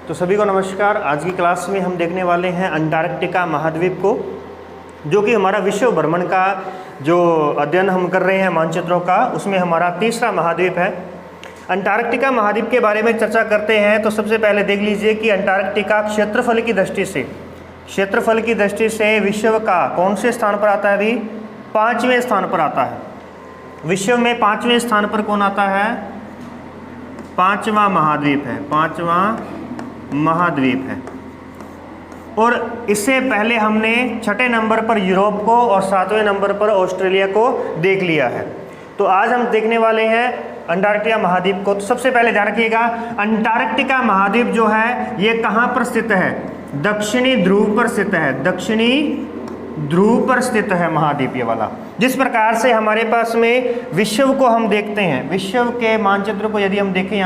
तो सभी को नमस्कार। आज की क्लास में हम देखने वाले हैं अंटार्कटिका महाद्वीप को, जो कि हमारा विश्व भ्रमण का जो अध्ययन हम कर रहे हैं मानचित्रों का, उसमें हमारा तीसरा महाद्वीप है। अंटार्कटिका महाद्वीप के बारे में चर्चा करते हैं तो सबसे पहले देख लीजिए कि अंटार्कटिका क्षेत्रफल की दृष्टि से विश्व का कौन से स्थान पर आता है? अभी 5वें स्थान पर आता है। विश्व में 5वें स्थान पर कौन आता है? 5वां महाद्वीप है, 5वां महाद्वीप है। और इससे पहले हमने 6ठे नंबर पर यूरोप को और 7वें नंबर पर ऑस्ट्रेलिया को देख लिया है। तो आज हम देखने वाले हैं अंटार्कटिका महाद्वीप को। तो सबसे पहले ध्यान रखिएगा, अंटार्कटिका महाद्वीप जो है ये कहाँ पर स्थित है? दक्षिणी ध्रुव पर स्थित है। दक्षिणी ध्रुव पर स्थित है महाद्वीप ये वाला। जिस प्रकार से हमारे पास में विश्व को हम देखते हैं, विश्व के मानचित्र को यदि हम देखें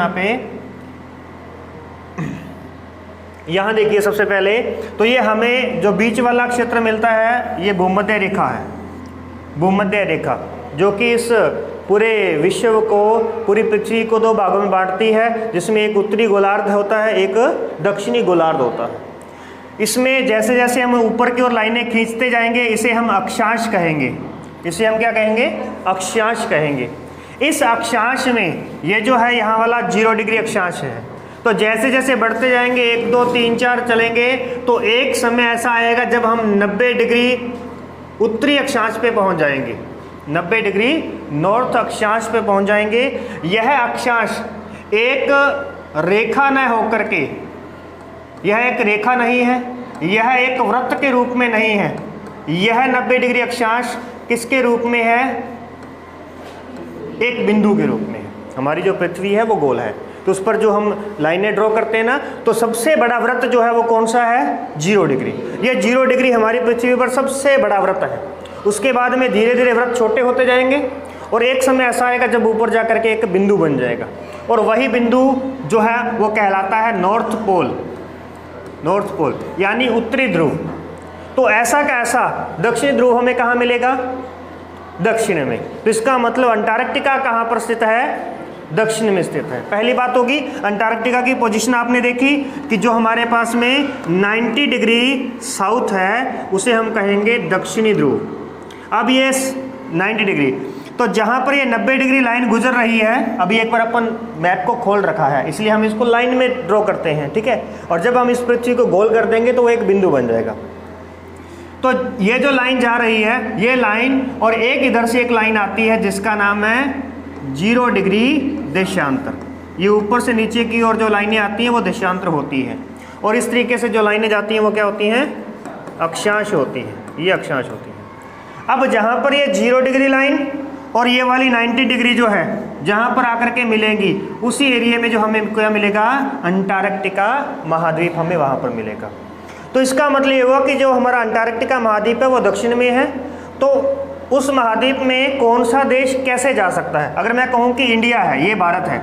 यहाँ देखिए सबसे पहले तो ये हमें जो बीच वाला क्षेत्र मिलता है ये भूमध्य रेखा है। भूमध्य रेखा जो कि इस पूरे विश्व को, पूरी पृथ्वी को दो भागों में बांटती है, जिसमें एक उत्तरी गोलार्ध होता है, एक दक्षिणी गोलार्ध होता है। इसमें जैसे जैसे हम ऊपर की ओर लाइनें खींचते जाएंगे इसे हम अक्षांश कहेंगे। इसे हम क्या कहेंगे? अक्षांश कहेंगे। इस अक्षांश में ये जो है यहाँ वाला 0 डिग्री अक्षांश है। तो जैसे जैसे बढ़ते जाएंगे 1 2 3 4 चलेंगे तो एक समय ऐसा आएगा जब हम 90 डिग्री उत्तरी अक्षांश पे पहुंच जाएंगे, 90 डिग्री नॉर्थ अक्षांश पे पहुंच जाएंगे। यह अक्षांश एक रेखा न होकर के, यह एक रेखा नहीं है, यह एक वृत्त के रूप में नहीं है। यह 90 डिग्री अक्षांश किसके रूप में है? एक बिंदु के रूप में है। हमारी जो पृथ्वी है वो गोल है, तो उस पर जो हम लाइनें ड्रॉ करते हैं ना, तो सबसे बड़ा वृत्त जो है वो कौन सा है? 0 डिग्री। यह 0 डिग्री हमारी पृथ्वी पर सबसे बड़ा वृत्त है। उसके बाद में धीरे धीरे वृत्त छोटे होते जाएंगे और एक समय ऐसा आएगा जब ऊपर जा करके एक बिंदु बन जाएगा, और वही बिंदु जो है वो कहलाता है नॉर्थ पोल। नॉर्थ पोल यानी उत्तरी ध्रुव। तो ऐसा का ऐसा दक्षिणी ध्रुव हमें कहाँ मिलेगा? दक्षिण में। तो इसका मतलब अंटार्कटिका कहाँ पर स्थित है? दक्षिण में स्थित है। पहली बात होगी, अंटार्कटिका की पोजीशन आपने देखी कि जो हमारे पास में 90 डिग्री साउथ है उसे हम कहेंगे दक्षिणी ध्रुव। अब ये 90 डिग्री, तो जहाँ पर ये 90 डिग्री लाइन गुजर रही है, अभी एक बार अपन मैप को खोल रखा है इसलिए हम इसको लाइन में ड्रॉ करते हैं, ठीक है। और जब हम इस पृथ्वी को गोल कर देंगे तो वो एक बिंदु बन जाएगा। तो ये जो लाइन जा रही है ये लाइन, और एक इधर से एक लाइन आती है जिसका नाम है 0 डिग्री देशांतर। ये ऊपर से नीचे की ओर जो लाइनें आती हैं वो देशांतर होती हैं, और इस तरीके से जो लाइनें जाती हैं वो क्या होती हैं? अक्षांश होती हैं। ये अक्षांश होती हैं। अब जहाँ पर ये 0 डिग्री लाइन और ये वाली 90 डिग्री जो है जहाँ पर आकर के मिलेंगी, उसी एरिया में जो हमें क्या मिलेगा? अंटार्कटिका महाद्वीप हमें वहाँ पर मिलेगा। तो इसका मतलब ये हुआ कि जो हमारा अंटार्कटिका महाद्वीप है वो दक्षिण में है। तो उस महाद्वीप में कौन सा देश कैसे जा सकता है? अगर मैं कहूँ कि इंडिया है, ये भारत है,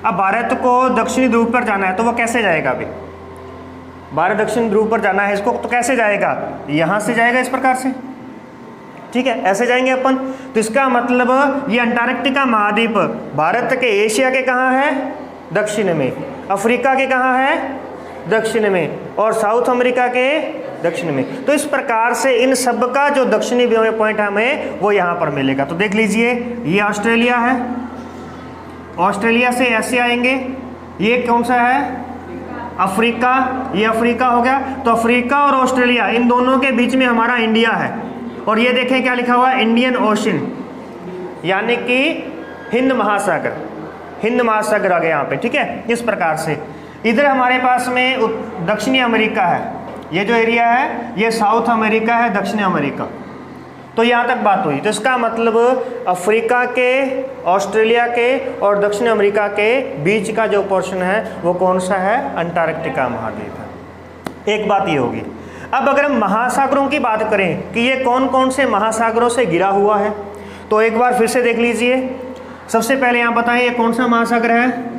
अब भारत को दक्षिणी ध्रुव पर जाना है तो वो कैसे जाएगा? अभी भारत दक्षिण ध्रुव पर जाना है इसको, तो कैसे जाएगा? यहाँ से जाएगा इस प्रकार से, ठीक है, ऐसे जाएंगे अपन। तो इसका मतलब ये अंटार्कटिका महाद्वीप भारत के एशिया के कहाँ है? दक्षिण में। अफ्रीका के कहाँ है? दक्षिण में। और साउथ अमेरिका के दक्षिण में। तो इस प्रकार से इन सब का जो दक्षिणी पॉइंट हमें वो यहाँ पर मिलेगा। तो देख लीजिए, ये ऑस्ट्रेलिया है, ऑस्ट्रेलिया से ऐसे आएंगे, ये कौन सा है? अफ्रीका। ये अफ्रीका हो गया। तो अफ्रीका और ऑस्ट्रेलिया इन दोनों के बीच में हमारा इंडिया है, और ये देखें क्या लिखा हुआ है? इंडियन ओशन, यानी कि हिंद महासागर। हिंद महासागर आ गया यहाँ पे, ठीक है। इस प्रकार से इधर हमारे पास में दक्षिणी अमेरिका है, ये जो एरिया है ये साउथ अमेरिका है, दक्षिणी अमेरिका। तो यहाँ तक बात हुई। तो इसका मतलब अफ्रीका के, ऑस्ट्रेलिया के और दक्षिण अमेरिका के बीच का जो पोर्शन है वो कौन सा है? अंटार्कटिका महाद्वीप है। एक बात ये होगी। अब अगर हम महासागरों की बात करें कि ये कौन कौन से महासागरों से घिरा हुआ है, तो एक बार फिर से देख लीजिए। सबसे पहले यहाँ बताएं, ये कौन सा महासागर है?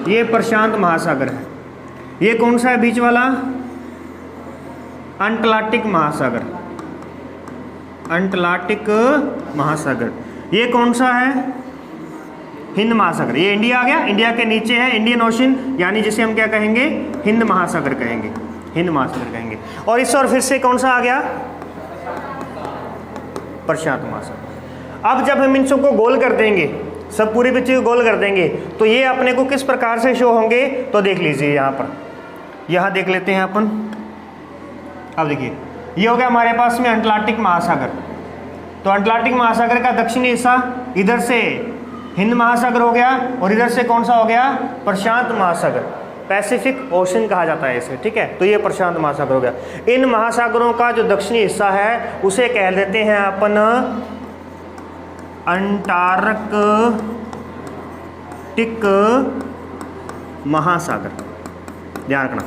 ये प्रशांत महासागर है। ये कौन सा है बीच वाला? अटलांटिक महासागर। अटलांटिक महासागर। ये कौन सा है? हिंद महासागर, ये इंडिया आ गया, इंडिया के नीचे है इंडियन ओशन, यानी जिसे हम क्या कहेंगे, हिंद महासागर कहेंगे, हिंद महासागर कहेंगे। और इस और फिर से कौन सा आ गया, प्रशांत महासागर। अब जब हम इन सबको गोल कर देंगे, सब पूरी पृथ्वी को गोल कर देंगे, तो ये अपने को किस प्रकार से शो होंगे, तो देख लीजिए यहाँ पर, यहाँ देख लेते हैं अपन। अब देखिए ये हो गया हमारे पास में अटलांटिक महासागर, तो अटलांटिक महासागर का दक्षिणी हिस्सा इधर से हिंद महासागर हो गया, और इधर से कौन सा हो गया, प्रशांत महासागर, पैसिफिक ओशन कहा जाता है इसे, ठीक है। तो ये प्रशांत महासागर हो गया। इन महासागरों का जो दक्षिणी हिस्सा है उसे कह देते हैं अपन अंटार्कटिक महासागर। ध्यान रखना,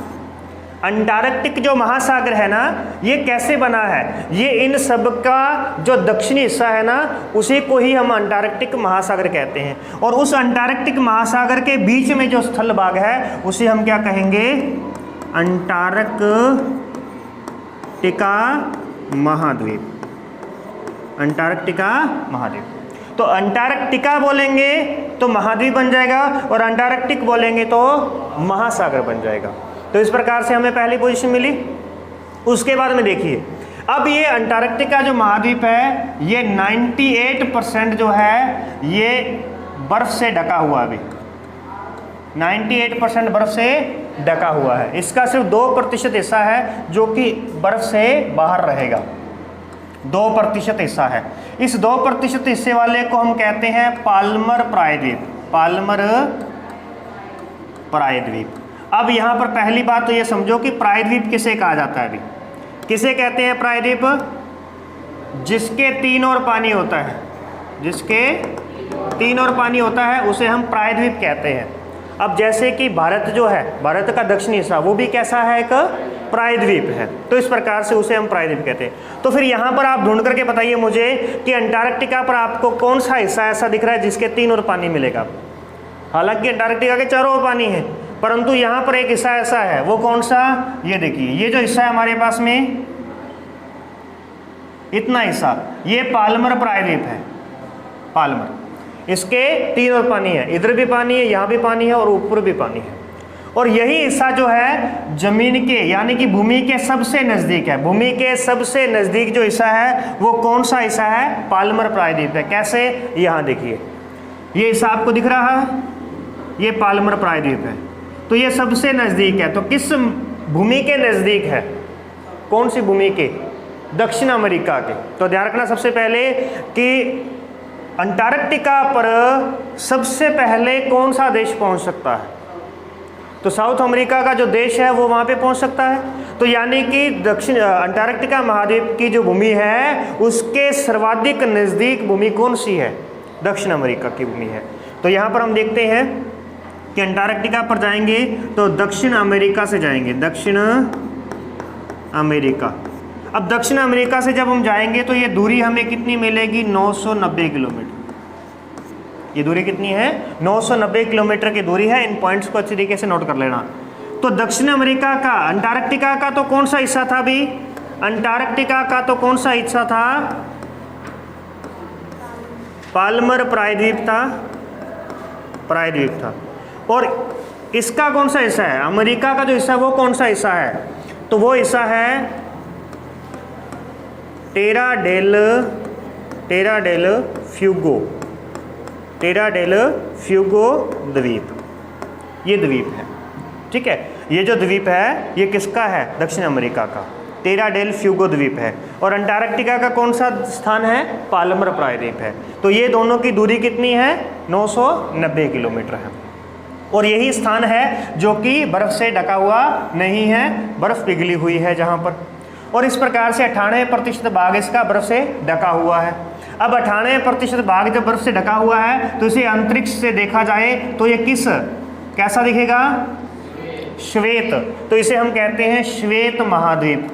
अंटार्कटिक जो महासागर है ना, ये कैसे बना है, ये इन सब का जो दक्षिणी हिस्सा है ना, उसी को ही हम अंटार्कटिक महासागर कहते हैं। और उस अंटार्कटिक महासागर के बीच में जो स्थल भाग है उसे हम क्या कहेंगे, अंटार्कटिका महाद्वीप, अंटार्कटिका महाद्वीप। तो अंटार्कटिका बोलेंगे तो महाद्वीप बन जाएगा, और अंटार्कटिक बोलेंगे तो महासागर बन जाएगा। तो इस प्रकार से हमें पहली पोजीशन मिली। उसके बाद में देखिए, अब ये अंटार्कटिका जो महाद्वीप है, ये 98% जो है ये बर्फ से ढका हुआ, अभी 98% बर्फ से ढका हुआ है। इसका सिर्फ 2% हिस्सा है जो कि बर्फ से बाहर रहेगा, 2% हिस्सा है। इस 2% हिस्से वाले को हम कहते हैं पाल्मर प्रायद्वीप, पाल्मर प्रायद्वीप। अब यहाँ पर पहली बात तो ये समझो कि प्रायद्वीप किसे कहा जाता है, अभी किसे कहते हैं प्रायद्वीप, जिसके 3 ओर पानी होता है, जिसके 3 ओर पानी होता है उसे हम प्रायद्वीप कहते हैं। अब जैसे कि भारत जो है, भारत का दक्षिणी हिस्सा, वो भी कैसा है, एक प्रायद्वीप है, तो इस प्रकार से उसे हम प्रायद्वीप कहते हैं। तो फिर यहाँ पर आप ढूंढ करके बताइए मुझे कि अंटार्कटिका पर आपको कौन सा हिस्सा ऐसा दिख रहा है जिसके 3 ओर पानी मिलेगा। हालांकि अंटार्कटिका के 4 ओर पानी है, परंतु यहाँ पर एक हिस्सा ऐसा है, वो कौन सा, ये देखिए, ये जो हिस्सा है हमारे पास में, इतना हिस्सा, ये पाल्मर प्रायद्वीप है, पाल्मर, इसके 3 ओर पानी है, इधर भी पानी है, यहाँ भी पानी है, और ऊपर भी पानी है। और यही हिस्सा जो है जमीन के, यानी कि भूमि के सबसे नज़दीक है। भूमि के सबसे नज़दीक जो हिस्सा है वो कौन सा हिस्सा है, पाल्मर प्रायद्वीप है। कैसे, यहाँ देखिए, ये हिस्सा आपको दिख रहा है, ये पाल्मर प्रायद्वीप है, तो ये सबसे नज़दीक है। तो किस भूमि के नज़दीक है, कौन सी भूमि के, दक्षिण अमेरिका के। तो ध्यान रखना सबसे पहले कि अंटार्कटिका पर सबसे पहले कौन सा देश पहुंच सकता है, तो साउथ अमेरिका का जो देश है वो वहाँ पे पहुँच सकता है। तो यानी कि दक्षिण अंटार्कटिका महाद्वीप की जो भूमि है उसके सर्वाधिक नज़दीक भूमि कौन सी है, दक्षिण अमेरिका की भूमि है। तो यहाँ पर हम देखते हैं कि अंटार्कटिका पर जाएंगे तो दक्षिण अमेरिका से जाएंगे, दक्षिण अमेरिका। अब दक्षिण अमेरिका से जब हम जाएंगे तो ये दूरी हमें कितनी मिलेगी, 990 किलोमीटर। ये दूरी कितनी है, 990 किलोमीटर की दूरी है। इन पॉइंट्स को अच्छी तरीके से नोट कर लेना। तो दक्षिण अमेरिका का, अंटार्कटिका का तो कौन सा हिस्सा था अभी, अंटार्कटिका का तो कौन सा हिस्सा था, पाल्मर प्रायद्वीप था, प्रायद्वीप था। और इसका कौन सा हिस्सा है, अमेरिका का जो हिस्सा वो कौन सा हिस्सा है, तो वो हिस्सा है टेरा डेल फ्यूगो, टेरा डेल फ्यूगो द्वीप, ये द्वीप है, ठीक है। ये जो द्वीप है ये किसका है, दक्षिण अमेरिका का, टेरा डेल फ्यूगो द्वीप है। और अंटार्कटिका का कौन सा स्थान है, पाल्मर प्रायद्वीप है। तो ये दोनों की दूरी कितनी है, 990 किलोमीटर है। और यही स्थान है जो कि बर्फ़ से ढका हुआ नहीं है, बर्फ़ पिघली हुई है जहाँ पर। और इस प्रकार से 98% भाग इसका बर्फ़ से ढका हुआ है। अब 98% भाग जब बर्फ़ से ढका हुआ है तो इसे अंतरिक्ष से देखा जाए तो ये कैसा दिखेगा, श्वेत। तो इसे हम कहते हैं श्वेत महाद्वीप,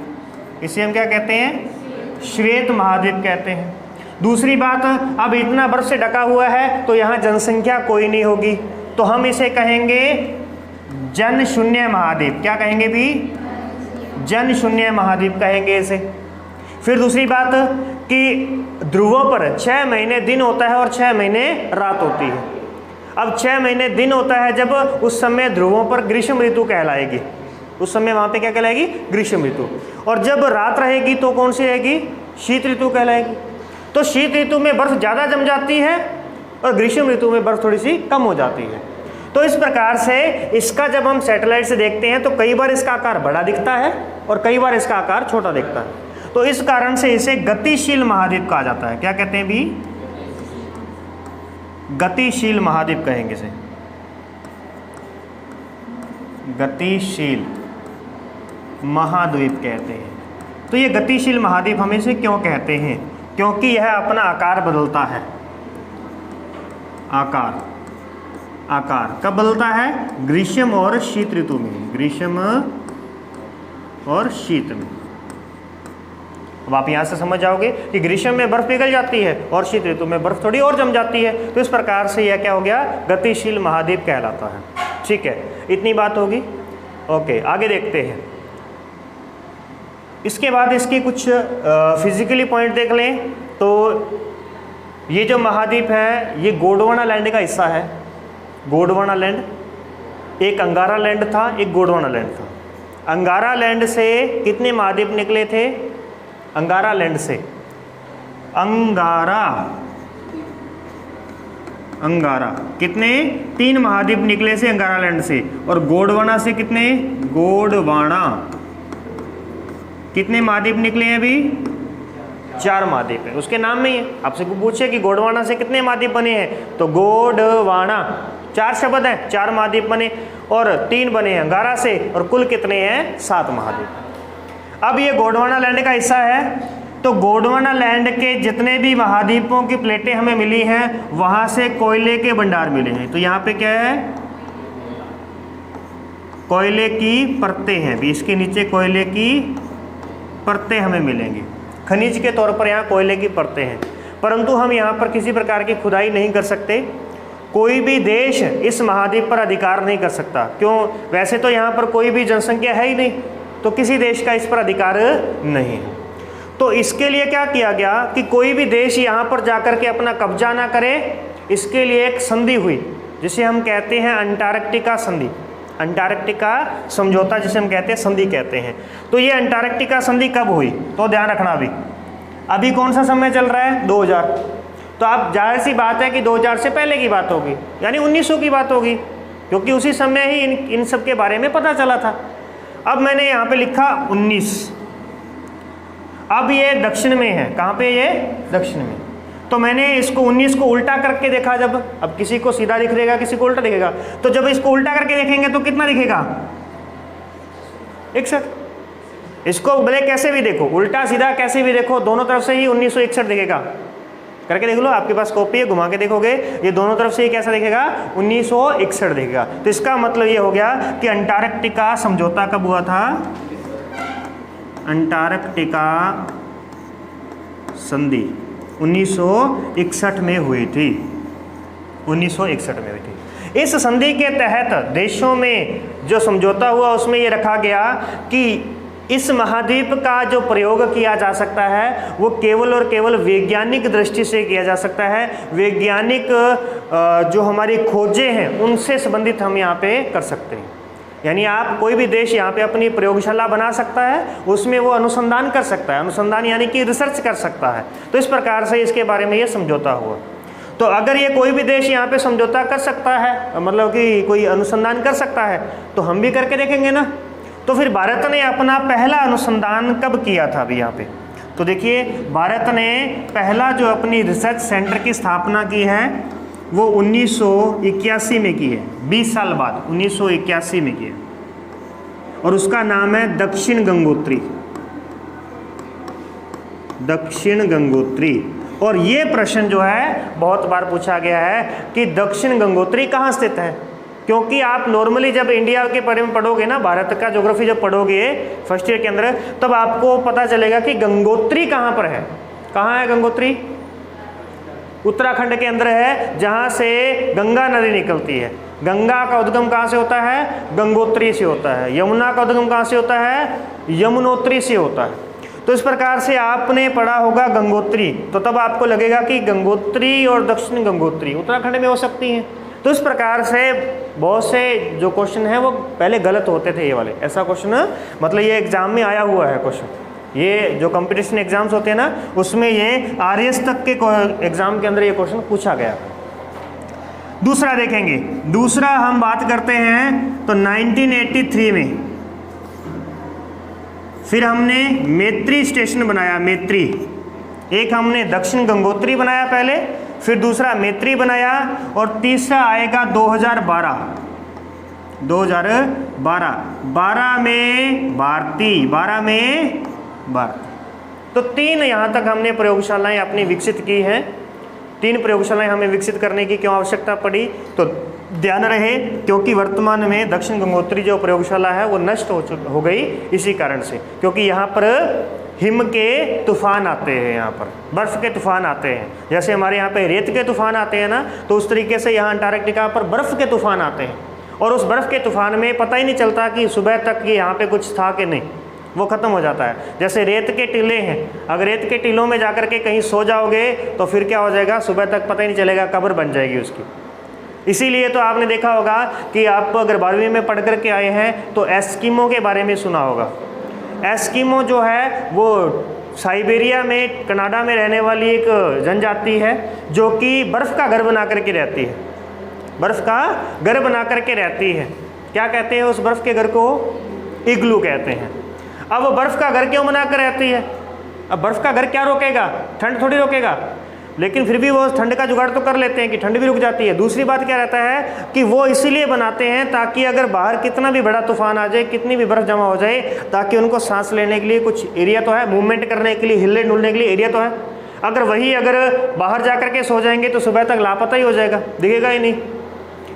इसे हम क्या कहते हैं, श्वेत महाद्वीप कहते हैं। दूसरी बात, अब इतना बर्फ़ से ढका हुआ है तो यहाँ जनसंख्या कोई नहीं होगी, तो हम इसे कहेंगे जन शून्य महाद्वीप। क्या कहेंगे भी, जन शून्य महाद्वीप कहेंगे इसे। फिर दूसरी बात कि ध्रुवों पर 6 महीने दिन होता है और 6 महीने रात होती है। अब 6 महीने दिन होता है जब उस समय ध्रुवों पर ग्रीष्म ऋतु कहलाएगी, उस समय वहाँ पे क्या कहलाएगी? ग्रीष्म ऋतु। और जब रात रहेगी तो कौन सी रहेगी? शीत ऋतु कहलाएगी। तो शीत ऋतु में बर्फ़ ज़्यादा जम जाती है और ग्रीष्म ऋतु में बर्फ़ थोड़ी सी कम हो जाती है। तो इस प्रकार से इसका जब हम सैटेलाइट से देखते हैं तो कई बार इसका आकार बड़ा दिखता है और कई बार इसका आकार छोटा दिखता है। तो इस कारण से इसे गतिशील महाद्वीप कहा जाता है। क्या कहते हैं भी? गतिशील महाद्वीप कहेंगे इसे, गतिशील महाद्वीप कहते हैं। तो ये गतिशील महाद्वीप हम इसे क्यों कहते हैं? क्योंकि यह अपना आकार बदलता है। आकार कब बदलता है? ग्रीष्म और शीत ऋतु में, ग्रीष्म और शीत में। अब आप यहाँ से समझ जाओगे कि ग्रीष्म में बर्फ़ पिघल जाती है और शीत ऋतु में बर्फ़ थोड़ी और जम जाती है। तो इस प्रकार से यह क्या हो गया? गतिशील महाद्वीप कहलाता है। ठीक है, इतनी बात होगी। ओके, आगे देखते हैं। इसके बाद इसकी कुछ फिजिकली पॉइंट देख लें तो ये जो महाद्वीप है ये गोंडवाना लैंड का हिस्सा है। गोंडवाना लैंड, एक अंगारा लैंड था, एक गोंडवाना लैंड था। अंगारा लैंड से कितने महाद्वीप निकले थे? अंगारा लैंड से अंगारा कितने? 3 महाद्वीप निकले से अंगारा लैंड से। और गोंडवाना से कितने? गोंडवाना कितने महाद्वीप निकले हैं अभी? 4 महाद्वीप है, उसके नाम में ही है। आपसे पूछे कि गोंडवाना से कितने महाद्वीप बने हैं तो गोंडवाना 4 शब्द हैं, 4 महाद्वीप बने और 3 बने हैं अंगारा से और कुल कितने हैं? 7 महाद्वीप। अब ये गोंडवाना लैंड का हिस्सा है तो गोंडवाना लैंड के जितने भी महाद्वीपों की प्लेटें हमें मिली हैं वहां से कोयले के भंडार मिले हैं। तो यहाँ पे क्या है? कोयले की परतें हैं भी, इसके नीचे कोयले की परतें हमें मिलेंगी। खनिज के तौर पर यहाँ कोयले की परतें हैं, परंतु हम यहाँ पर किसी प्रकार की खुदाई नहीं कर सकते। कोई भी देश इस महाद्वीप पर अधिकार नहीं कर सकता। क्यों? वैसे तो यहाँ पर कोई भी जनसंख्या है ही नहीं, तो किसी देश का इस पर अधिकार नहीं है। तो इसके लिए क्या किया गया कि कोई भी देश यहाँ पर जाकर के अपना कब्जा ना करे, इसके लिए एक संधि हुई जिसे हम कहते हैं अंटार्कटिका संधि। अंटार्कटिका समझौता जिसे हम कहते हैं, संधि कहते हैं। तो ये अंटार्कटिका संधि कब हुई? तो ध्यान रखना, अभी कौन सा समय चल रहा है? 2000। तो आप जाहिर सी बात है कि 2000 से पहले की बात होगी, यानी 1900 की बात होगी, क्योंकि उसी समय ही इन सब के बारे में पता चला था। अब मैंने यहाँ पे लिखा 19। अब ये दक्षिण में है। कहाँ पे? ये दक्षिण में। तो मैंने इसको 19 को उल्टा करके देखा जब, अब किसी को सीधा दिख रहेगा, किसी को उल्टा दिखेगा। तो जब इसको उल्टा करके देखेंगे तो कितना दिखेगा? 61। इसको भले कैसे भी देखो, उल्टा सीधा कैसे भी देखो, दोनों तरफ से ही 1961 दिखेगा। करके देख लो, आपके पास कॉपी है, घुमा के देखोगे, ये दोनों तरफ से ये कैसा दिखेगा? 1961 दिखेगा। तो इसका मतलब ये हो गया कि अंटार्कटिका समझौता कब हुआ था? अंटार्कटिका संधि 1961 में हुई थी। 1961 में हुई थी। इस संधि के तहत देशों में जो समझौता हुआ उसमें ये रखा गया कि इस महाद्वीप का जो प्रयोग किया जा सकता है वो केवल और केवल वैज्ञानिक दृष्टि से किया जा सकता है। वैज्ञानिक जो हमारी खोजें हैं उनसे संबंधित हम यहाँ पे कर सकते हैं। यानी आप कोई भी देश यहाँ पे अपनी प्रयोगशाला बना सकता है, उसमें वो अनुसंधान कर सकता है। अनुसंधान यानी कि रिसर्च कर सकता है। तो इस प्रकार से इसके बारे में ये समझौता हुआ। तो अगर ये कोई भी देश यहाँ पे समझौता कर सकता है, मतलब कि कोई अनुसंधान कर सकता है, तो हम भी करके देखेंगे ना। तो फिर भारत ने अपना पहला अनुसंधान कब किया था अभी यहाँ पे? तो देखिए, भारत ने पहला जो अपनी रिसर्च सेंटर की स्थापना की है वो 1981 में की है। 20 साल बाद 1981 में की है, और उसका नाम है दक्षिण गंगोत्री। दक्षिण गंगोत्री। और ये प्रश्न जो है बहुत बार पूछा गया है कि दक्षिण गंगोत्री कहाँ स्थित है, क्योंकि आप नॉर्मली जब इंडिया के बारे में पढ़ोगे ना, भारत का ज्योग्राफी जब पढ़ोगे फर्स्ट ईयर के अंदर, तब आपको पता चलेगा कि गंगोत्री कहाँ पर है। कहाँ है गंगोत्री? उत्तराखंड के अंदर है, जहाँ से गंगा नदी निकलती है। गंगा का उद्गम कहाँ से होता है? गंगोत्री से होता है। यमुना का उद्गम कहाँ से होता है? यमुनोत्री से होता है। तो इस प्रकार से आपने पढ़ा होगा गंगोत्री, तो तब आपको लगेगा कि गंगोत्री और दक्षिण गंगोत्री उत्तराखंड में हो सकती हैं। तो इस प्रकार से बहुत से जो क्वेश्चन है वो पहले गलत होते थे, ये वाले ऐसा क्वेश्चन, मतलब ये एग्जाम में आया हुआ है क्वेश्चन, ये जो कंपटीशन एग्जाम्स होते हैं ना उसमें ये आरएएस तक के एग्जाम के अंदर ये क्वेश्चन पूछा गया। दूसरा देखेंगे, दूसरा हम बात करते हैं तो 1983 में फिर हमने मैत्री स्टेशन बनाया, मैत्री, एक हमने दक्षिण गंगोत्री बनाया पहले, फिर दूसरा मैत्री बनाया, और तीसरा आएगा 2012 12 में भारती, 12 में भारती। तो 3 यहाँ तक हमने प्रयोगशालाएं अपनी विकसित की हैं। 3 प्रयोगशालाएं हमें विकसित करने की क्यों आवश्यकता पड़ी, तो ध्यान रहे क्योंकि वर्तमान में दक्षिण गंगोत्री जो प्रयोगशाला है वो नष्ट हो गई इसी कारण से, क्योंकि यहाँ पर हिम के तूफान आते हैं, यहाँ पर बर्फ़ के तूफान आते हैं। जैसे हमारे यहाँ पे रेत के तूफान आते हैं ना, तो उस तरीके से यहाँ अंटार्कटिका पर बर्फ़ के तूफान आते हैं, और उस बर्फ़ के तूफान में पता ही नहीं चलता कि सुबह तक कि यहाँ पे कुछ था कि नहीं, वो ख़त्म हो जाता है। जैसे रेत के टीले हैं, अगर रेत के टीलों में जाकर के कहीं सो जाओगे तो फिर क्या हो जाएगा, सुबह तक पता ही नहीं चलेगा, कब्र बन जाएगी उसकी। इसीलिए तो आपने देखा होगा कि आप अगर 12वीं में पढ़ कर के आए हैं तो एस्किमो के बारे में सुना होगा। एस्किमो जो है वो साइबेरिया में, कनाडा में रहने वाली एक जनजाति है जो कि बर्फ़ का घर बना करके रहती है, बर्फ़ का घर बना करके रहती है। क्या कहते हैं उस बर्फ़ के घर को, इग्लू कहते हैं। अब वो बर्फ़ का घर क्यों बना कर रहती है, अब बर्फ़ का घर क्या रोकेगा, ठंड थोड़ी रोकेगा, लेकिन फिर भी वो ठंड का जुगाड़ तो कर लेते हैं कि ठंड भी रुक जाती है। दूसरी बात क्या रहता है कि वो इसीलिए बनाते हैं ताकि अगर बाहर कितना भी बड़ा तूफान आ जाए, कितनी भी बर्फ़ जमा हो जाए, ताकि उनको सांस लेने के लिए कुछ एरिया तो है, मूवमेंट करने के लिए, हिलने डुलने के लिए एरिया तो है। अगर बाहर जा कर के सो जाएंगे तो सुबह तक लापता ही हो जाएगा, दिखेगा ही नहीं।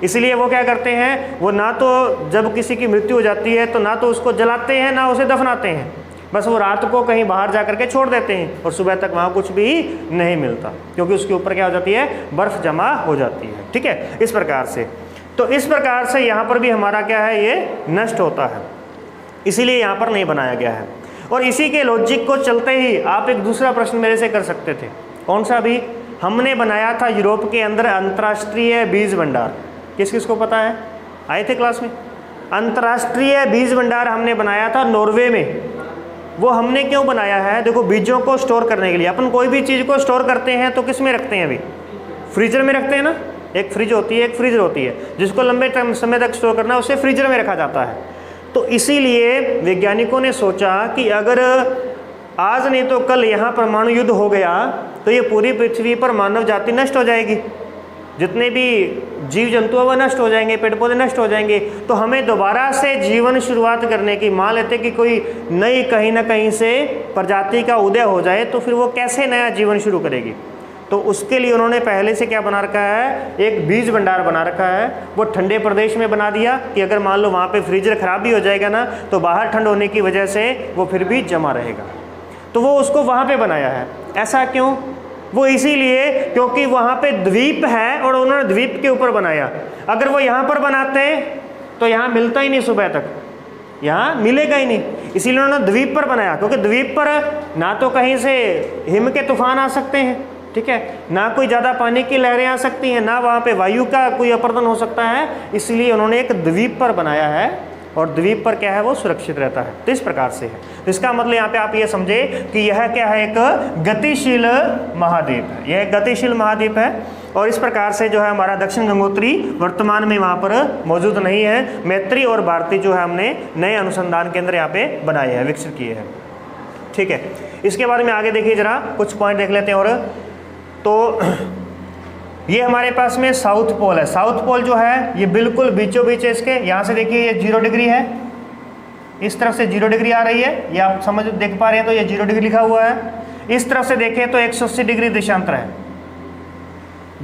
इसलिए वो क्या करते हैं, वो ना तो जब किसी की मृत्यु हो जाती है तो ना तो उसको जलाते हैं ना उसे दफनाते हैं, बस वो रात को कहीं बाहर जा करके छोड़ देते हैं और सुबह तक वहाँ कुछ भी नहीं मिलता, क्योंकि उसके ऊपर क्या हो जाती है, बर्फ़ जमा हो जाती है। ठीक है, इस प्रकार से। तो इस प्रकार से यहाँ पर भी हमारा क्या है, ये नष्ट होता है, इसीलिए यहाँ पर नहीं बनाया गया है। और इसी के लॉजिक को चलते ही आप एक दूसरा प्रश्न मेरे से कर सकते थे, कौन सा भी, हमने बनाया था यूरोप के अंदर अंतर्राष्ट्रीय बीज भंडार। किस किस को पता है, आए थे क्लास में? अंतर्राष्ट्रीय बीज भंडार हमने बनाया था नॉर्वे में। वो हमने क्यों बनाया है, देखो बीजों को स्टोर करने के लिए। अपन कोई भी चीज़ को स्टोर करते हैं तो किस में रखते हैं, अभी फ्रीजर में रखते हैं ना। एक फ्रिज होती है, एक फ्रीजर होती है, जिसको लंबे समय तक स्टोर करना है उसे फ्रीजर में रखा जाता है। तो इसीलिए वैज्ञानिकों ने सोचा कि अगर आज नहीं तो कल यहाँ परमाणु युद्ध हो गया तो ये पूरी पृथ्वी पर मानव जाति नष्ट हो जाएगी, जितने भी जीव जंतु हैं वो नष्ट हो जाएंगे, पेड़ पौधे नष्ट हो जाएंगे। तो हमें दोबारा से जीवन शुरुआत करने की, मान लेते कि कोई नई कहीं ना कहीं से प्रजाति का उदय हो जाए तो फिर वो कैसे नया जीवन शुरू करेगी। तो उसके लिए उन्होंने पहले से क्या बना रखा है, एक बीज भंडार बना रखा है। वो ठंडे प्रदेश में बना दिया कि अगर मान लो वहाँ पे फ्रीजर ख़राब भी हो जाएगा ना तो बाहर ठंड होने की वजह से वो फिर भी जमा रहेगा। तो वो उसको वहाँ पे बनाया है। ऐसा क्यों, वो इसीलिए क्योंकि वहाँ पे द्वीप है और उन्होंने द्वीप के ऊपर बनाया। अगर वो यहाँ पर बनाते तो यहाँ मिलता ही नहीं, सुबह तक यहाँ मिलेगा ही नहीं, इसीलिए उन्होंने द्वीप पर बनाया। क्योंकि द्वीप पर ना तो कहीं से हिम के तूफान आ सकते हैं, ठीक है, ना कोई ज़्यादा पानी की लहरें आ सकती हैं, ना वहाँ पे वायु का कोई अपर्दन हो सकता है, इसलिए उन्होंने एक द्वीप पर बनाया है। और द्वीप पर क्या है, वो सुरक्षित रहता है। तो इस प्रकार से है। तो इसका मतलब यहाँ पे आप ये समझे कि यह क्या है, एक गतिशील महाद्वीप है, यह एक गतिशील महाद्वीप है। और इस प्रकार से जो है हमारा दक्षिण गंगोत्री वर्तमान में वहाँ पर मौजूद नहीं है। मैत्री और भारती जो है हमने नए अनुसंधान केंद्र यहाँ पे बनाए हैं, विकसित किए हैं। ठीक है, इसके बारे में आगे देखिए जरा, कुछ पॉइंट देख लेते हैं। और तो ये हमारे पास में साउथ पोल है। साउथ पोल जो है ये बिल्कुल बीचों बीच है इसके। यहाँ से देखिए ये 0 डिग्री है, इस तरफ से 0 डिग्री आ रही है, ये आप समझ देख पा रहे हैं, तो ये 0 डिग्री लिखा हुआ है। इस तरफ से देखें तो 180 डिग्री देशांतर है।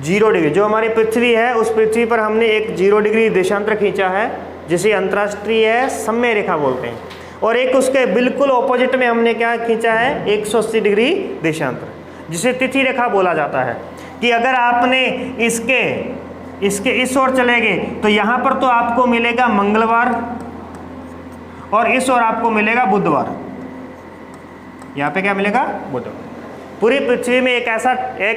0 डिग्री जो हमारी पृथ्वी है, उस पृथ्वी पर हमने एक 0 डिग्री देशांतर खींचा है, जिसे अंतर्राष्ट्रीय समय रेखा बोलते हैं। और एक उसके बिल्कुल ऑपोजिट में हमने क्या खींचा है, 180 डिग्री देशांतर, जिसे तिथि रेखा बोला जाता है। कि अगर आपने इसके इस ओर चले गए तो यहाँ पर तो आपको मिलेगा मंगलवार और इस ओर आपको मिलेगा बुधवार। यहाँ पे क्या मिलेगा, बुधवार। पूरी पृथ्वी में एक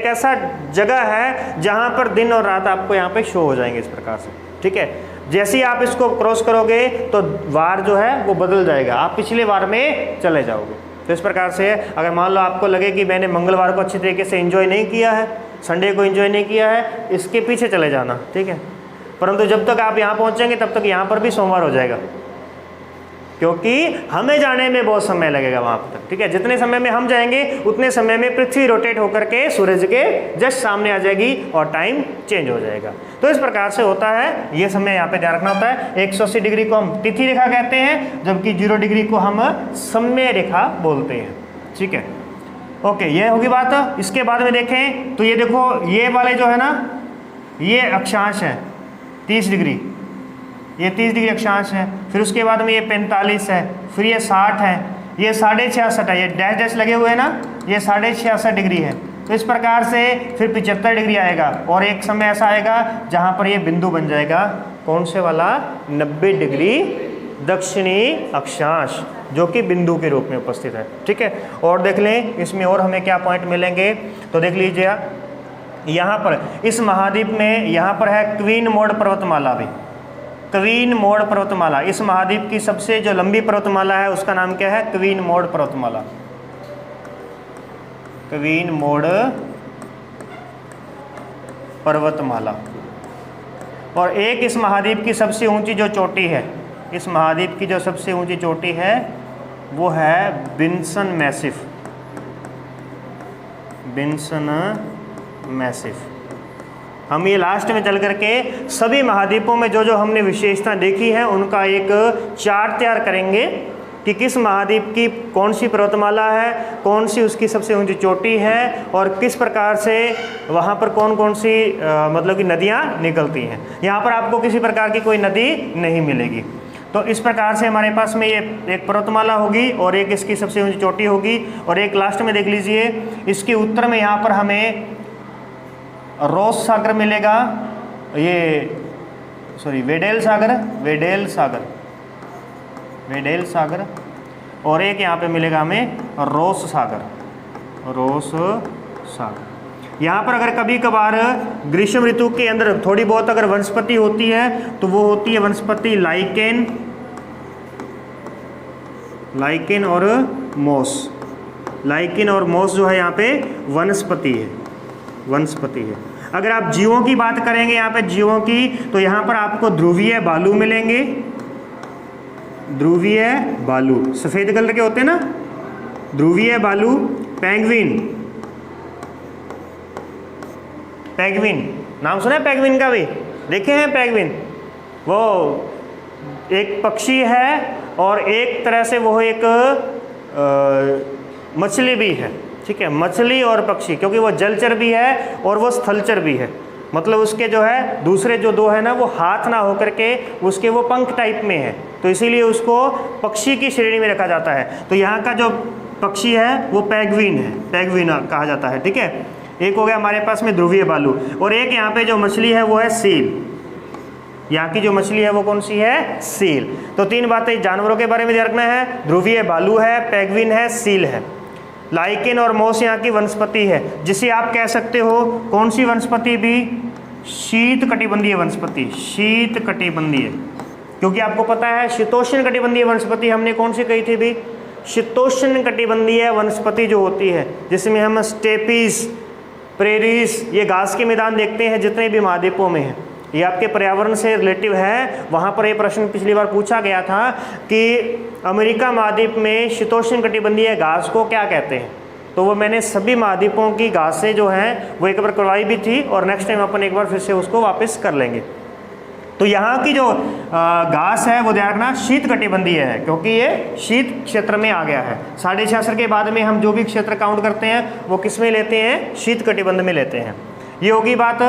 ऐसा जगह है जहाँ पर दिन और रात आपको यहाँ पे शो हो जाएंगे इस प्रकार से, ठीक है। जैसे ही आप इसको क्रॉस करोगे तो वार जो है वो बदल जाएगा, आप पिछले वार में चले जाओगे। तो इस प्रकार से अगर मान लो आपको लगे कि मैंने मंगलवार को अच्छी तरीके से एंजॉय नहीं किया है, संडे को एंजॉय नहीं किया है, इसके पीछे चले जाना, ठीक है। परंतु जब तक आप यहाँ पहुँचेंगे तब तक यहाँ पर भी सोमवार हो जाएगा, क्योंकि हमें जाने में बहुत समय लगेगा वहाँ तक, ठीक है। जितने समय में हम जाएंगे उतने समय में पृथ्वी रोटेट होकर के सूरज के जस्ट सामने आ जाएगी और टाइम चेंज हो जाएगा। तो इस प्रकार से होता है, ये समय यहाँ पे ध्यान रखना होता है। 180 डिग्री को हम तिथि रेखा कहते हैं, जबकि 0 डिग्री को हम समय रेखा बोलते हैं, ठीक है। ओके, ये होगी बात। इसके बाद में देखें तो ये देखो, ये वाले जो है ना, ये अक्षांश है 30 डिग्री, ये 30 डिग्री अक्षांश है। फिर उसके बाद में ये 45 है, फिर ये 60 है, ये 66.5 है, ये डैश डैश लगे हुए हैं ना, ये 66.5 डिग्री है। तो इस प्रकार से फिर 75 डिग्री आएगा, और एक समय ऐसा आएगा जहाँ पर ये बिंदु बन जाएगा, कौन से वाला, 90 डिग्री दक्षिणी अक्षांश, जो कि बिंदु के रूप में उपस्थित है, ठीक है। और देख लें इसमें और हमें क्या पॉइंट मिलेंगे, तो देख लीजिए यहाँ पर इस महाद्वीप में यहाँ पर है क्वीन मोड पर्वतमाला भी, क्वीन मोड पर्वतमाला। इस महाद्वीप की सबसे जो लंबी पर्वतमाला है उसका नाम क्या है, क्वीन मोड पर्वतमाला, क्वीन मोड पर्वतमाला। और एक इस महाद्वीप की सबसे ऊंची जो चोटी है, इस महाद्वीप की जो सबसे ऊंची चोटी है वो है विन्सन मैसिफ, विन्सन मैसिफ। हम ये लास्ट में चल करके सभी महाद्वीपों में जो जो हमने विशेषता देखी है उनका एक चार्ट तैयार करेंगे कि किस महाद्वीप की कौन सी पर्वतमाला है, कौन सी उसकी सबसे ऊंची चोटी है, और किस प्रकार से वहाँ पर कौन कौन सी मतलब कि नदियाँ निकलती हैं। यहाँ पर आपको किसी प्रकार की कोई नदी नहीं मिलेगी। तो इस प्रकार से हमारे पास में ये एक पर्वतमाला होगी और एक इसकी सबसे ऊंची चोटी होगी, और एक लास्ट में देख लीजिए इसके उत्तर में यहाँ पर हमें रोस सागर मिलेगा, ये सॉरी वेडेल सागर, वेडेल सागर, वेडेल सागर, और एक यहाँ पे मिलेगा हमें रोस सागर, रोस सागर। यहाँ पर अगर कभी कभार ग्रीष्म ऋतु के अंदर थोड़ी बहुत अगर वनस्पति होती है तो वो होती है वनस्पति लाइकेन, लाइकेन और मोस। लाइकेन और मोस जो है यहाँ पे वनस्पति है, वनस्पति है। अगर आप जीवों की बात करेंगे यहाँ पे जीवों की, तो यहाँ पर आपको ध्रुवीय बालू मिलेंगे, ध्रुवीय बालू सफ़ेद कलर के होते हैं ना, ध्रुवीय बालू, पेंगुइन, पेंगुइन नाम सुना है पेंगुइन का भी, देखे हैं पेंगुइन, वो एक पक्षी है और एक तरह से वो एक मछली भी है, ठीक है। मछली और पक्षी, क्योंकि वो जलचर भी है और वो स्थलचर भी है, मतलब उसके जो है दूसरे जो दो है ना वो हाथ ना होकर के उसके वो पंख टाइप में है, तो इसीलिए उसको पक्षी की श्रेणी में रखा जाता है। तो यहाँ का जो पक्षी है वो पेंगुइन है, पेंगुइन कहा जाता है, ठीक है। एक हो गया हमारे पास में ध्रुवीय बालू, और एक यहाँ पे जो मछली है वो है सील। यहाँ की जो मछली है वो कौन सी है, सील। तो तीन बातें जानवरों के बारे में ध्यान रखना है, ध्रुवीय बालू है, पेंगुइन है, सील है। लाइकेन और मोस यहाँ की वनस्पति है, जिसे आप कह सकते हो कौन सी वनस्पति भी, शीत कटिबंधीय वनस्पति, शीत कटिबंधीय, क्योंकि आपको पता है शीतोष्ण कटिबंधीय वनस्पति हमने कौन सी कही थी भी, शीतोष्ण कटिबंधीय वनस्पति जो होती है, जिसमें हम स्टेपीज, प्रेरीज, ये घास के मैदान देखते हैं जितने भी महाद्वीपों में हैं, ये आपके पर्यावरण से रिलेटिव है। वहाँ पर ये प्रश्न पिछली बार पूछा गया था कि अमेरिका महाद्वीप में शीतोष्ण कटिबंधीय घास को क्या कहते हैं, तो वो मैंने सभी महाद्वीपों की घासें जो हैं वो एक बार करवाई भी थी, और नेक्स्ट टाइम अपन एक बार फिर से उसको वापस कर लेंगे। तो यहाँ की जो घास है वो ध्यान रखना शीत कटिबंधीय है, क्योंकि ये शीत क्षेत्र में आ गया है। 66 के बाद में हम जो भी क्षेत्र काउंट करते हैं वो किस में लेते हैं, शीत कटिबंध में लेते हैं। ये होगी बात।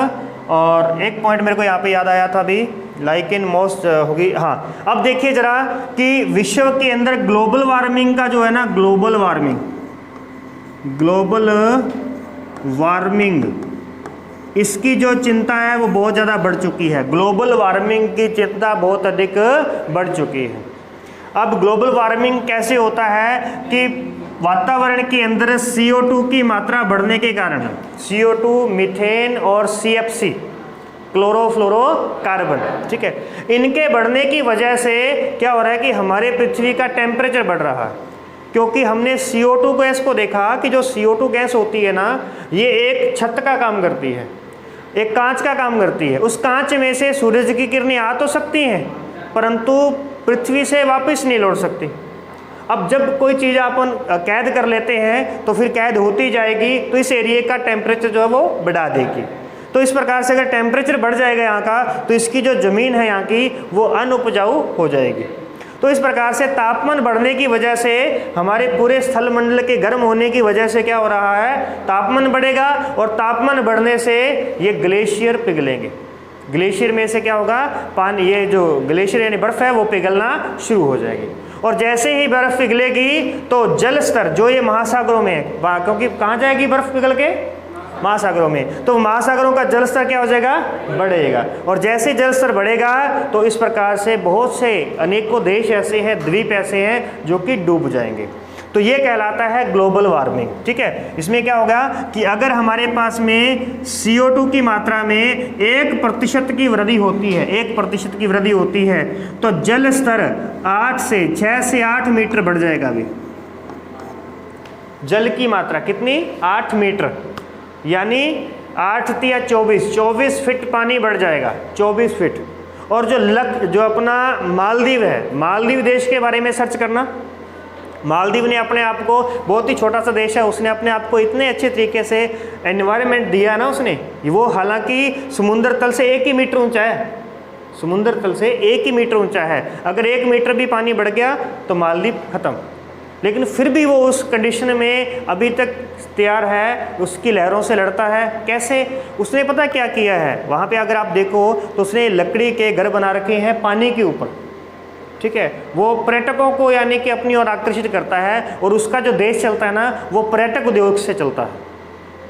और एक पॉइंट मेरे को यहाँ पे याद आया था अभी, लाइकेन मोस होगी, हाँ। अब देखिए जरा कि विश्व के अंदर ग्लोबल वार्मिंग का जो है ना, ग्लोबल वार्मिंग, ग्लोबल वार्मिंग, इसकी जो चिंता है वो बहुत ज़्यादा बढ़ चुकी है। ग्लोबल वार्मिंग की चिंता बहुत अधिक बढ़ चुकी है। अब ग्लोबल वार्मिंग कैसे होता है कि वातावरण के अंदर CO2 की मात्रा बढ़ने के कारण, CO2, मीथेन और CFC, क्लोरोफ्लोरोकार्बन, ठीक है, इनके बढ़ने की वजह से क्या हो रहा है कि हमारे पृथ्वी का टेम्परेचर बढ़ रहा है। क्योंकि हमने CO2 गैस को देखा कि जो CO2 गैस होती है ना, ये एक छत का काम करती है, एक कांच का काम करती है। उस कांच में से सूरज की किरणें आ तो सकती हैं, परंतु पृथ्वी से वापस नहीं लौट सकती। अब जब कोई चीज़ अपन कैद कर लेते हैं तो फिर कैद होती जाएगी, तो इस एरिया का टेम्परेचर जो है वो बढ़ा देगी। तो इस प्रकार से अगर टेम्परेचर बढ़ जाएगा यहाँ का, तो इसकी जो ज़मीन है यहाँ की वो अनउपजाऊ हो जाएगी। तो इस प्रकार से तापमान बढ़ने की वजह से, हमारे पूरे स्थल मंडल के गर्म होने की वजह से क्या हो रहा है, तापमान बढ़ेगा, और तापमान बढ़ने से ये ग्लेशियर पिघलेंगे। ग्लेशियर में से क्या होगा, पानी, ये जो ग्लेशियर यानी बर्फ़ है वो पिघलना शुरू हो जाएगी। और जैसे ही बर्फ़ पिघलेगी तो जल स्तर जो ये महासागरों में है, क्योंकि कहाँ जाएगी बर्फ़ पिघल के, महासागरों में, तो महासागरों का जल स्तर क्या हो जाएगा, बढ़ेगा। और जैसे जल स्तर बढ़ेगा तो इस प्रकार से बहुत से अनेकों देश ऐसे हैं, द्वीप ऐसे हैं जो कि डूब जाएंगे। तो ये कहलाता है ग्लोबल वार्मिंग, ठीक है। इसमें क्या होगा कि अगर हमारे पास में CO2 की मात्रा में 1% की वृद्धि होती है, 1% की वृद्धि होती है, तो जल स्तर 6 से 8 मीटर बढ़ जाएगा। अभी जल की मात्रा कितनी, 8 मीटर, यानी 8 या 24 फीट पानी बढ़ जाएगा, 24 फीट। और जो अपना मालदीव है, मालदीव देश के बारे में सर्च करना। मालदीव ने अपने आप को, बहुत ही छोटा सा देश है, उसने अपने आप को इतने अच्छे तरीके से एनवायरनमेंट दिया ना उसने, वो हालांकि समुद्र तल से 1 ही मीटर ऊंचा है, समुद्र तल से 1 ही मीटर ऊंचा है। अगर 1 मीटर भी पानी बढ़ गया तो मालदीव खत्म, लेकिन फिर भी वो उस कंडीशन में अभी तक तैयार है, उसकी लहरों से लड़ता है। कैसे, उसने पता क्या किया है, वहाँ पे अगर आप देखो तो उसने लकड़ी के घर बना रखे हैं पानी के ऊपर, ठीक है। वो पर्यटकों को यानी कि अपनी ओर आकर्षित करता है, और उसका जो देश चलता है ना, वो पर्यटक उद्योग से चलता है,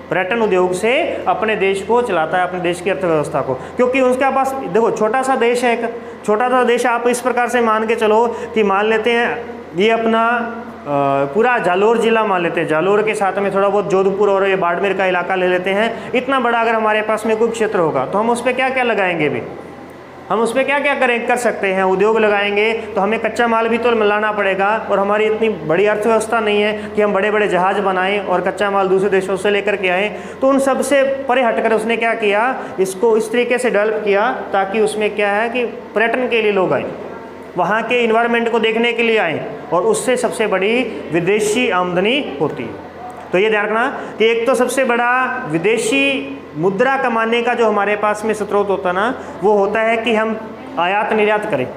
पर्यटन उद्योग से अपने देश को चलाता है, अपने देश की अर्थव्यवस्था को। क्योंकि उसके पास देखो छोटा सा देश है, एक छोटा सा देश, आप इस प्रकार से मान के चलो कि मान लेते हैं ये अपना पूरा जालोर जिला मान लेते हैं, जालोर के साथ में थोड़ा बहुत जोधपुर और ये बाड़मेर का इलाका ले लेते हैं। इतना बड़ा अगर हमारे पास में कोई क्षेत्र होगा तो हम उस पर क्या क्या लगाएंगे भी, हम उस पर क्या क्या कर सकते हैं, उद्योग लगाएंगे तो हमें कच्चा माल भी तो मिलाना पड़ेगा, और हमारी इतनी बड़ी अर्थव्यवस्था नहीं है कि हम बड़े बड़े जहाज़ बनाएं और कच्चा माल दूसरे देशों से लेकर के आएँ। तो उन सब से परे हटकर उसने क्या किया, इसको इस तरीके से डेवलप किया ताकि उसमें क्या है कि पर्यटन के लिए लोग आए, वहाँ के इन्वायरमेंट को देखने के लिए आए, और उससे सबसे बड़ी विदेशी आमदनी होती है। तो ये ध्यान रखना कि एक तो सबसे बड़ा विदेशी मुद्रा कमाने का जो हमारे पास में स्रोत होता है ना, वो होता है कि हम आयात निर्यात करें,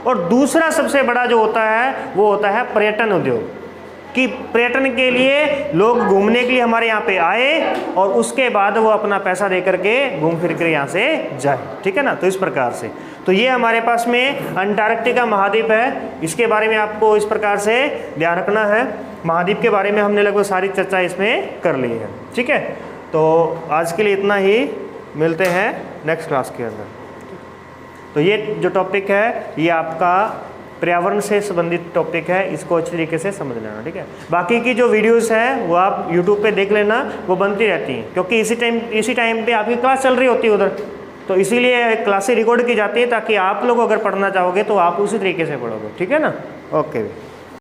और दूसरा सबसे बड़ा जो होता है वो होता है पर्यटन उद्योग, कि पर्यटन के लिए लोग घूमने के लिए हमारे यहाँ पे आए, और उसके बाद वो अपना पैसा दे करके घूम फिर कर यहाँ से जाए, ठीक है ना। तो इस प्रकार से, तो ये हमारे पास में अंटार्कटिका महाद्वीप है, इसके बारे में आपको इस प्रकार से ध्यान रखना है। महाद्वीप के बारे में हमने लगभग सारी चर्चा इसमें कर ली है, ठीक है। तो आज के लिए इतना ही, मिलते हैं नेक्स्ट क्लास के अंदर। तो ये जो टॉपिक है ये आपका पर्यावरण से संबंधित टॉपिक है, इसको अच्छी तरीके से समझ लेना, ठीक है। बाकी की जो वीडियोस हैं वो आप यूट्यूब पे देख लेना, वो बनती रहती हैं, क्योंकि इसी टाइम पे आपकी क्लास चल रही होती है उधर, तो इसीलिए क्लासें रिकॉर्ड की जाती है ताकि आप लोग अगर पढ़ना चाहोगे तो आप उसी तरीके से पढ़ोगे, ठीक है ना। ओके।